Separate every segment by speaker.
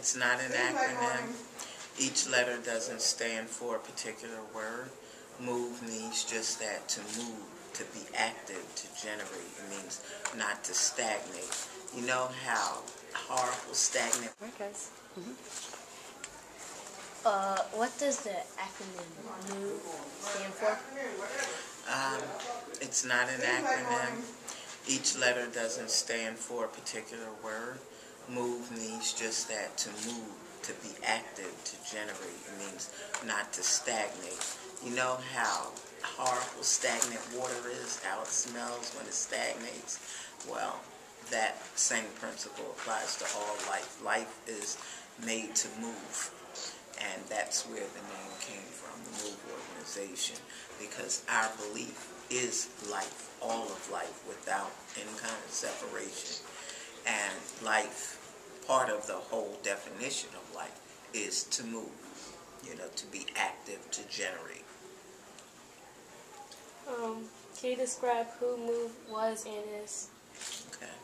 Speaker 1: It's not an acronym. Each letter doesn't stand for a particular word. Move means just that, to move, to be active, to generate. It means not to stagnate. You know how horrible stagnant.
Speaker 2: Alright, guys. What does the acronym MOVE stand for?
Speaker 1: It's not an acronym. Each letter doesn't stand for a particular word. Move means just that, to move, to be active, to generate. It means not to stagnate. You know how horrible stagnant water is, how it smells when it stagnates? Well, that same principle applies to all life. Life is made to move. And that's where the name came from, the MOVE organization, because our belief is life, all of life, without any kind of separation. And life, part of the whole definition of life, is to move, to be active, to generate.
Speaker 2: Can you describe who MOVE was and is?
Speaker 1: Okay.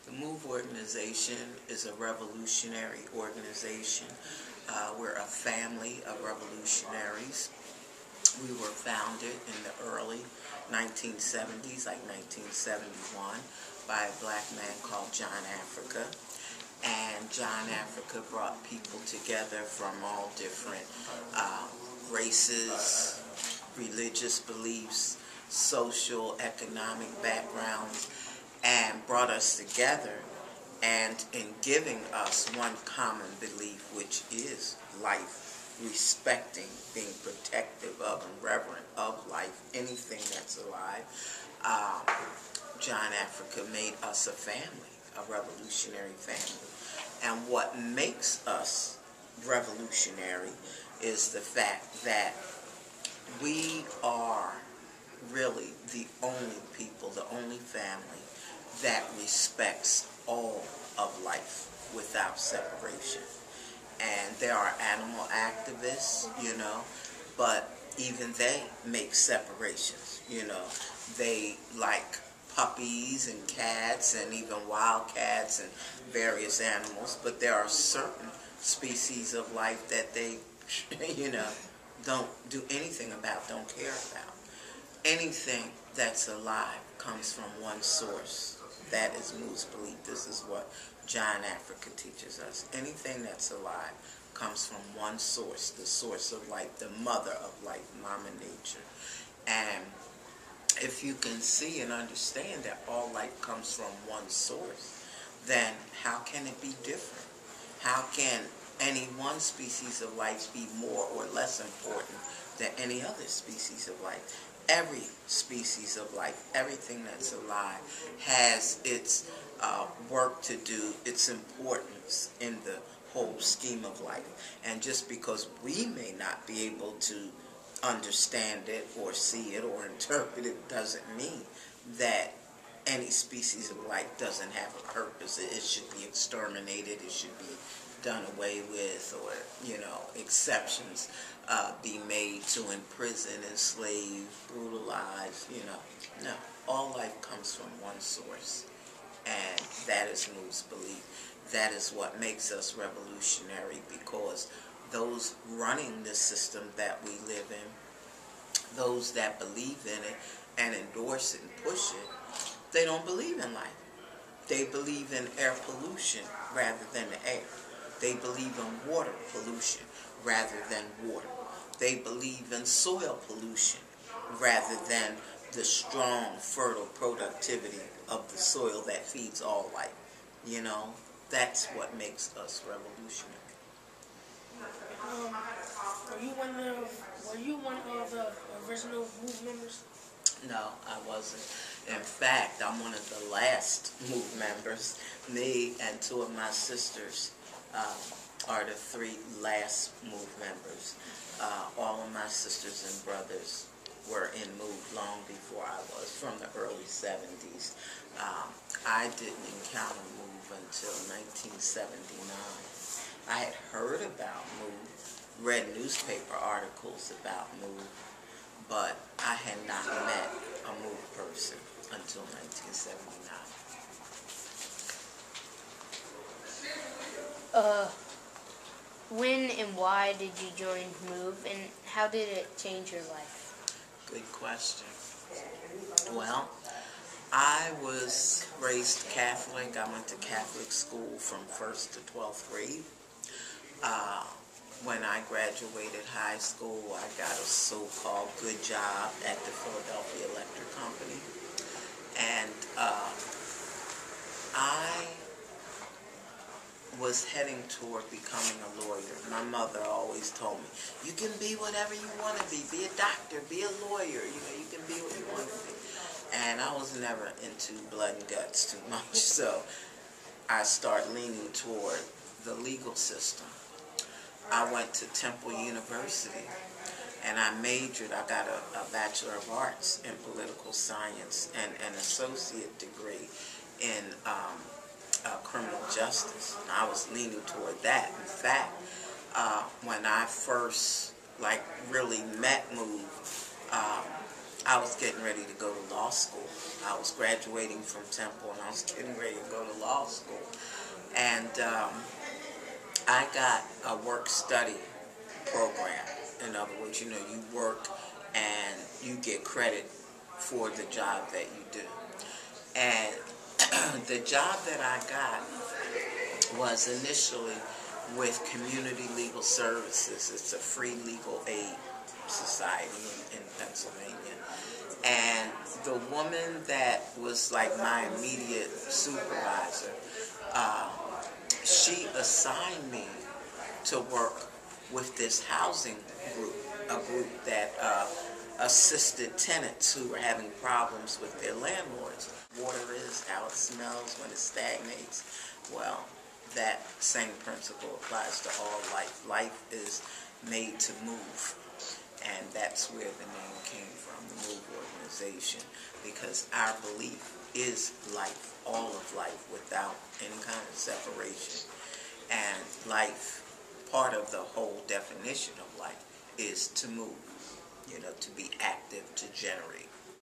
Speaker 1: The MOVE organization is a revolutionary organization. We're a family of revolutionaries. We were founded in the early 1970s, like 1971, by a black man called John Africa. And John Africa brought people together from all different races, religious beliefs, social, economic backgrounds, and brought us together, and in giving us one common belief, which is life, respecting, being protective of and reverent of life, anything that's alive. John Africa made us a family, a revolutionary family. And what makes us revolutionary is the fact that we are really the only people, the only family that respects all of life without separation. And there are animal activists, but even they make separations, They like puppies and cats and even wild cats and various animals, but there are certain species of life that they, don't do anything about, don't care about. Anything that's alive comes from one source. That is MOVE's belief. This is what John Africa teaches us. Anything that's alive comes from one source, the source of life, the mother of life, Mama Nature. And if you can see and understand that all life comes from one source, then how can it be different? How can any one species of life be more or less important than any other species of life? Every species of life, everything that's alive, has its work to do, its importance in the whole scheme of life. And just because we may not be able to understand it or see it or interpret it doesn't mean that any species of life doesn't have a purpose. It should be exterminated, it should be done away with, or, exceptions be made to imprison, enslave, brutalize, No, all life comes from one source, and that is MOVE's belief. That is what makes us revolutionary, because those running the system that we live in, those that believe in it and endorse it and push it, they don't believe in life. They believe in air pollution rather than the air. They believe in water pollution rather than water. They believe in soil pollution rather than the strong, fertile productivity of the soil that feeds all life. That's what makes us revolutionary.
Speaker 3: Were you one of the original MOVE members?
Speaker 1: No, I wasn't. In fact, I'm one of the last MOVE members. Me and two of my sisters are the three last MOVE members. All of my sisters and brothers were in MOVE long before I was, from the early 70s. I didn't encounter MOVE until 1979. I had heard about MOVE, read newspaper articles about MOVE, but I had not met a MOVE person until 1979.
Speaker 2: When and why did you join MOVE, and how did it change your life?
Speaker 1: Good question. Well, I was raised Catholic. I went to Catholic school from 1st to 12th grade. When I graduated high school, I got a so-called good job at the Philadelphia Electric Company. And I was heading toward becoming a lawyer. My mother always told me, you can be whatever you want to be a doctor, be a lawyer, you can be what you want to be. And I was never into blood and guts too much, so I started leaning toward the legal system. I went to Temple University, and I got a Bachelor of Arts in Political Science and an associate degree in criminal justice. I was leaning toward that. In fact, when I first really met MOVE, I was getting ready to go to law school. I was graduating from Temple, and I was getting ready to go to law school. And I got a work-study program. In other words, you work and you get credit for the job that you do. And the job that I got was initially with Community Legal Services. It's a free legal aid society in Pennsylvania. And the woman that was like my immediate supervisor, she assigned me to work with this housing group, a group that assisted tenants who were having problems with their landlords. Water is, how it smells when it stagnates. Well, that same principle applies to all life. Life is made to move, and that's where the name came from, the MOVE organization, because our belief is life, all of life, without any kind of separation. And life, part of the whole definition of life, is to move, to be active, to generate.